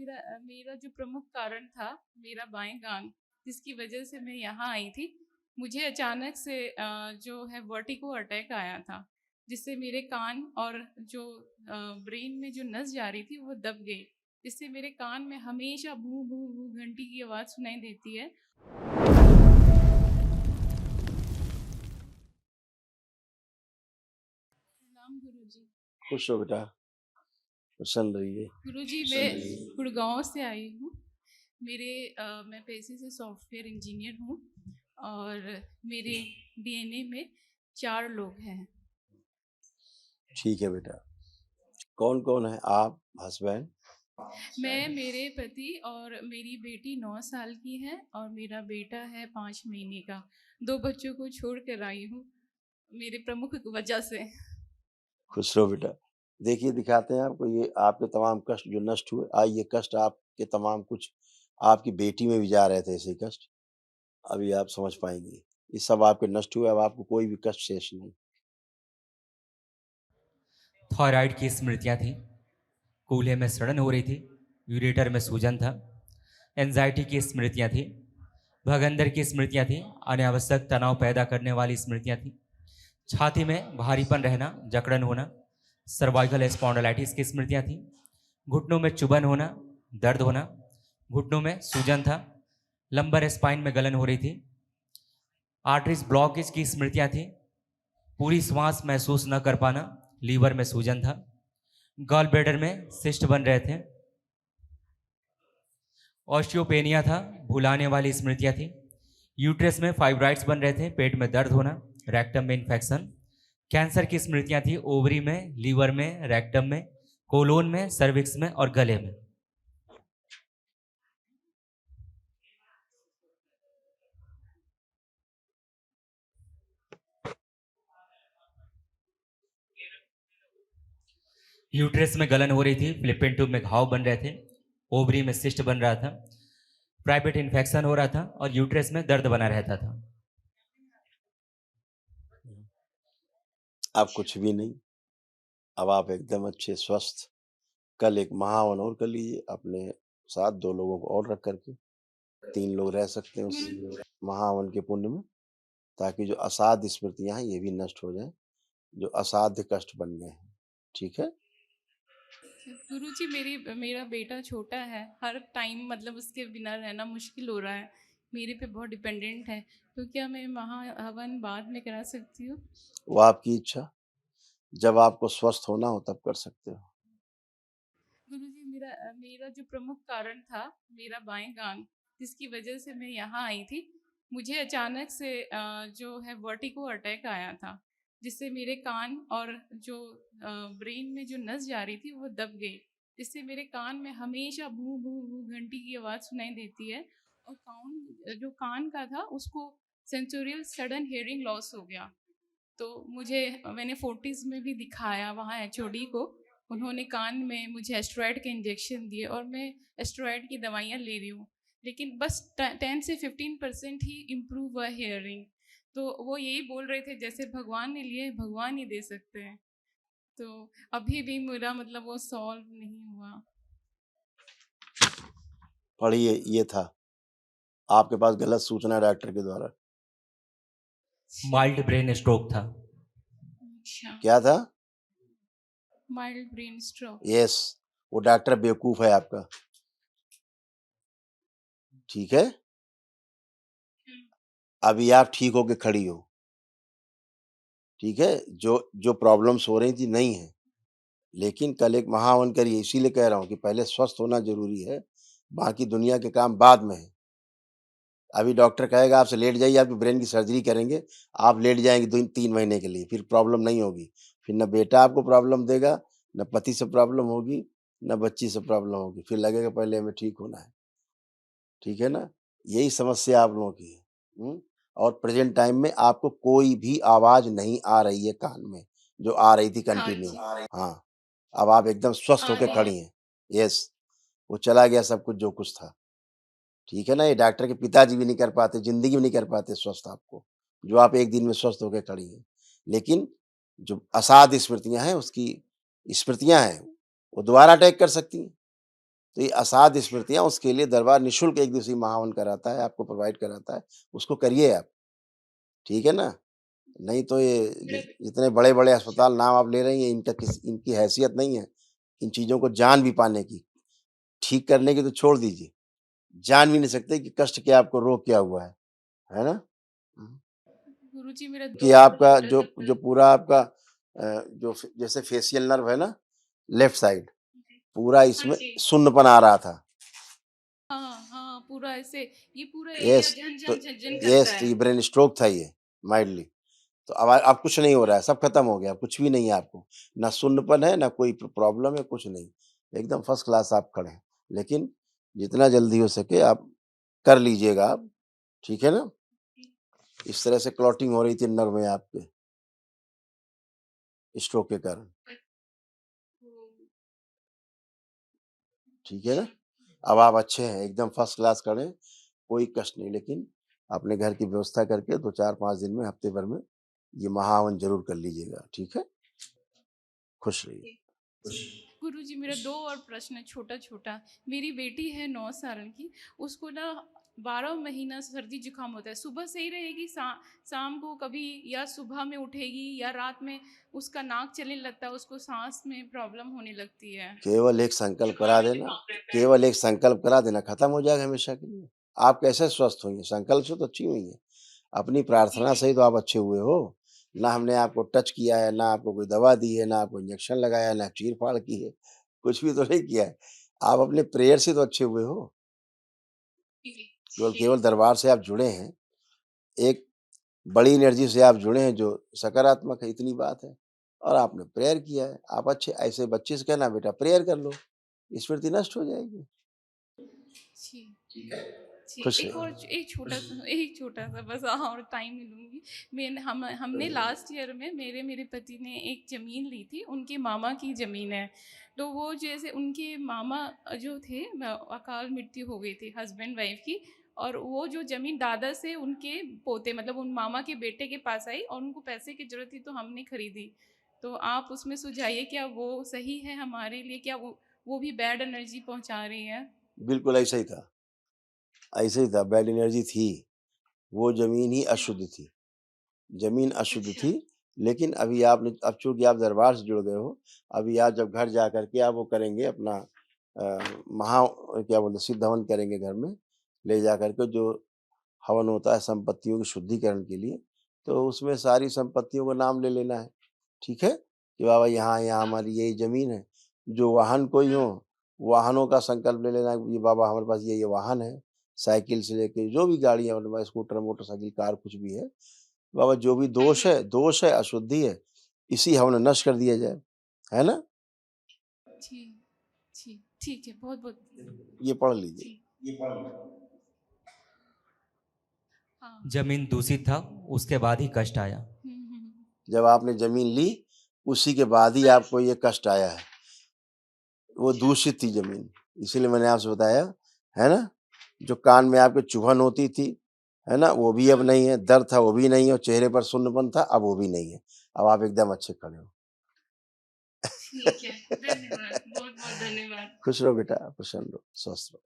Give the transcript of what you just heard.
मेरा जो प्रमुख कारण था, मेरा बाएँ कान, जिसकी वजह से मैं यहाँ आई थी। मुझे अचानक से जो है वर्टिगो अटैक आया था, जिससे मेरे कान और जो ब्रेन में जो नस जा रही थी वो दब गई, जिससे मेरे कान में हमेशा भूं भूं भूं घंटी की आवाज़ सुनाई देती है। प्रणाम गुरुजी। खुश हो बेटा, प्रसन्न रहिए। गुरुजी, मैं गुड़गांव से आई हूँ। मैं पेशे से सॉफ्टवेयर इंजीनियर हूँ और मेरे डीएनए में 4 लोग हैं। ठीक है बेटा। कौन कौन है आप, हस्बैंड? मैं, मेरे पति और मेरी बेटी 9 साल की है और मेरा बेटा है 5 महीने का। 2 बच्चों को छोड़ कर आई हूँ मेरे प्रमुख वजह से। खुश रहो बेटा। देखिए, दिखाते हैं आपको ये आपके तमाम कष्ट जो नष्ट हुए। ये कष्ट आपके तमाम कुछ आपकी बेटी में भी जा रहे थे, ऐसे कष्ट अभी आप समझ पाएंगे। ये सब आपके नष्ट हुए, अब आपको कोई भी कष्ट शेष नहीं। थायराइड की स्मृतियाँ थी, कूल्हे में सड़न हो रही थी, यूरेटर में सूजन था, एंजाइटी की स्मृतियाँ थी, भगंदर की स्मृतियाँ थी, अनावश्यक तनाव पैदा करने वाली स्मृतियाँ थी, छाती में भारीपन रहना, जकड़न होना, सर्वाइकल स्पॉन्डिलाइटिस की स्मृतियाँ थी, घुटनों में चुभन होना, दर्द होना, घुटनों में सूजन था, लंबर स्पाइन में गलन हो रही थी, आर्टरीज ब्लॉकेज की स्मृतियाँ थी, पूरी श्वास महसूस न कर पाना, लीवर में सूजन था, गॉल ब्लैडर में सिस्ट बन रहे थे, ऑस्टियोपेनिया था, भुलाने वाली स्मृतियाँ थी, यूट्रस में फाइब्राइड्स बन रहे थे, पेट में दर्द होना, रेक्टम में इन्फेक्शन, कैंसर की स्मृतियाँ थी, ओवरी में, लीवर में, रेक्टम में, कोलोन में, सर्विक्स में और गले में। यूट्रस में गलन हो रही थी, फिलिपिन ट्यूब में घाव बन रहे थे, ओवरी में सिस्ट बन रहा था, प्राइवेट इन्फेक्शन हो रहा था और यूट्रस में दर्द बना रहता था। अब कुछ भी नहीं। अब आप एकदम अच्छे स्वस्थ। कल एक महावन और कर लीजिए अपने साथ, 2 लोगों को और रख करके 3 लोग रह सकते हैं उस महावन के पुण्य में, ताकि जो असाध्य स्मृतियां हैं ये भी नष्ट हो जाएं, जो असाध्य कष्ट बन गए हैं। ठीक है? गुरुजी, मेरा बेटा छोटा है, हर टाइम मतलब उसके बिना रहना मुश्किल हो रहा है, मेरे पे बहुत डिपेंडेंट है, तो क्या मैं महाहवन बाद में करा सकती हूँ? वो आपकी इच्छा, जब आपको स्वस्थ होना हो तब कर सकते हो। गुरुजी, मेरा जो प्रमुख कारण था, मेरा बाएं कान, जिसकी वजह से मैं यहाँ आई थी। मुझे अचानक से जो है वर्टिगो अटैक आया था, जिससे मेरे कान और जो ब्रेन में जो नस जा रही थी वो दब गई, जिससे मेरे कान में हमेशा भू भू भू घंटी की आवाज़ सुनाई देती है। और जो कान का था उसको सेंसोरियल सडन हियरिंग लॉस हो गया। तो मैंने 40s में भी दिखाया वहाँ एचओडी को। उन्होंने कान में मुझे एस्ट्रॉयड के इंजेक्शन दिए और मैं एस्ट्रॉयड की दवाइयाँ ले रही हूँ, लेकिन बस 10 से 15% ही इम्प्रूव हुआ हेयरिंग। तो वो यही बोल रहे थे जैसे भगवान ने लिए भगवान ही दे सकते हैं। तो अभी भी मेरा मतलब वो सॉल्व नहीं हुआ। पढ़िए, ये था आपके पास गलत सूचना डॉक्टर के द्वारा। माइल्ड ब्रेन स्ट्रोक था। अच्छा, क्या था? Mild brain stroke. यस, वो डॉक्टर बेवकूफ है आपका। ठीक है? अभी आप ठीक होके खड़ी हो। ठीक है? जो प्रॉब्लम्स हो रही थी नहीं है, लेकिन कल एक महावन करिए। इसीलिए कह रहा हूँ कि पहले स्वस्थ होना जरूरी है, बाकी दुनिया के काम बाद में है। अभी डॉक्टर कहेगा आपसे लेट जाइए, आपकी ब्रेन की सर्जरी करेंगे, आप लेट जाएंगे 3 महीने के लिए, फिर प्रॉब्लम नहीं होगी। फिर न बेटा आपको प्रॉब्लम देगा, न पति से प्रॉब्लम होगी, न बच्ची से प्रॉब्लम होगी, फिर लगेगा पहले हमें ठीक होना है। ठीक है ना? यही समस्या आप लोगों की है। और प्रेजेंट टाइम में आपको कोई भी आवाज नहीं आ रही है कान में, जो आ रही थी हाँ कंटिन्यू। जी, हाँ, अब आप एकदम स्वस्थ आ होकर रही है। खड़ी हैं। यस, वो चला गया सब कुछ जो कुछ था। ठीक है ना? ये डॉक्टर के पिताजी भी नहीं कर पाते, जिंदगी में नहीं कर पाते स्वस्थ आपको, जो आप एक दिन में स्वस्थ होकर खड़ी हैं। लेकिन जो असाध्य स्मृतियां हैं, उसकी स्मृतियां हैं, वो दोबारा अटैक कर सकती हैं। तो ये असाध्य स्मृतियाँ उसके लिए दरबार निःशुल्क 1 दिवसीय महावन कराता है, आपको प्रोवाइड कराता है, उसको करिए आप, ठीक है ना? नहीं तो ये जितने बड़े-बड़े अस्पताल नाम आप ले रही हैं, इनकी हैसियत नहीं है, इन चीज़ों को जान भी पाने की, ठीक करने की तो छोड़ दीजिए, जान भी नहीं सकते कि कष्ट क्या आपको रोग क्या हुआ है ना? हुँ। गुरुजी मेरा कि 2 और आपका जो प्रश्न जो पूरा आपका जो जैसे फेशियल नर्व है ना, लेफ्ट साइड, पूरा इसमें शून्यपन आ रहा था। हाँ, हाँ, पूरा ऐसे ये पूरा एरिया यस, तो झन-झन, झन-झन करता तो है। ये ब्रेन स्ट्रोक था ये, माइल्डली। तो अब कुछ नहीं हो रहा है, सब खत्म हो गया, कुछ भी नहीं है आपको। ना शून्यपन है, ना कोई प्रॉब्लम है, कुछ नहीं। एकदम फर्स्ट क्लास आप खड़े हैं। लेकिन जितना जल्दी हो सके आप कर लीजिएगा आप, ठीक है ना? इस तरह से क्लॉटिंग हो रही थी नर्व में आपके, स्ट्रोक के कारण, ठीक है ना? अब आप अच्छे हैं, एकदम फर्स्ट क्लास खड़े हैं, कोई कष्ट नहीं। लेकिन अपने घर की व्यवस्था करके 2 4-5 दिन में, हफ्ते भर में ये महाहवन ज़रूर कर लीजिएगा, ठीक है? खुश रहिए। जी। गुरुजी मेरा 2 और प्रश्न है छोटा-छोटा। मेरी बेटी है 9 साल की, उसको ना 12 महीना सर्दी-जुकाम होता है। सुबह सही रहेगी, शाम को कभी या सुबह में उठेगी या रात में उसका नाक चलने लगता है, उसको साँस में प्रॉब्लम होने लगती है। केवल एक संकल्प करा देना, केवल एक संकल्प करा देना, खत्म हो जाएगा हमेशा के लिए। आप कैसे स्वस्थ हुई हैं? संकल्प से तो अच्छी हुई हैं। अपनी प्रार्थना से ही तो आप अच्छे हुए हो। ना हमने आपको टच किया है, ना आपको कोई दवा दी है, ना आपको इंजेक्शन लगाया है, ना चीर-फाड़ की है, कुछ भी तो नहीं किया है। आप अपने प्रेयर से तो अच्छे हुए हो। केवल केवल दरबार से आप जुड़े हैं, एक बड़ी एनर्जी से आप जुड़े हैं जो सकारात्मक है, इतनी बात है। और आपने प्रेयर किया है, आप अच्छे ऐसे बच्चे से कहना बेटा प्रेयर कर लो, स्मृति नष्ट हो जाएगी। जी। जी, खुश रहिए। एक छोटा-सा बस और टाइम ही लूँगी। हमने लास्ट ईयर में मेरे पति ने एक ज़मीन ली थी, उनके मामा की ज़मीन है। तो वो जैसे उनके मामा जो थे अकाल मृत्यु हो गई थी हस्बैंड वाइफ की, और वो जो ज़मीन दादा से उनके पोते मतलब उन मामा के बेटे के पास आई और उनको पैसे की ज़रूरत थी तो हमने खरीदी। तो आप उसमें सुझाइए क्या वो सही है हमारे लिए? क्या वो भी बैड एनर्जी पहुँचा रही है? बिल्कुल ऐसा ही था, ऐसे ही था, बैड एनर्जी थी। वो ज़मीन ही अशुद्ध थी, ज़मीन अशुद्ध थी। लेकिन अभी आपने, अब चूँकि आप दरबार से जुड़ गए हो, अभी आप जब घर जा कर के आप वो करेंगे अपना क्या बोलते हैं, सिद्ध हवन करेंगे घर में, ले जा कर के जो हवन होता है संपत्तियों के शुद्धिकरण के लिए, तो उसमें सारी संपत्तियों का नाम ले लेना है, ठीक है? कि बाबा यहाँ-यहाँ हमारी यही ज़मीन है। जो वाहन कोई हो, वाहनों का संकल्प ले लेना कि बाबा हमारे पास ये वाहन है, साइकिल से लेके जो भी गाड़ी है हमारे पास, स्कूटर, मोटरसाइकिल, कार कुछ भी है। बाबा जो भी दोष है, अशुद्धि है, इसी हवन नष्ट कर दिया जाए, है ना? जी, जी, ठीक है, बहुत-बहुत ये पढ़ लीजिए। जी, हाँ। जमीन दूषित था, उसके बाद ही कष्ट आया। हुँ, हुँ, हुँ। जब आपने ज़मीन ली, उसी के बाद ही आपको ये कष्ट आया है। वो दूषित थी ज़मीन, इसीलिए मैंने आपसे बताया, है ना? जो कान में आपके चुभन होती थी, है ना? वो भी अब नहीं है, दर्द था वो भी नहीं है और चेहरे पर शून्यपन था, अब वो भी नहीं है। अब आप एकदम अच्छे खड़े हो। ठीक है, धन्यवाद, बहुत-बहुत धन्यवाद। खुश रहो बेटा, प्रसन्न रहो, स्वस्थ रहो।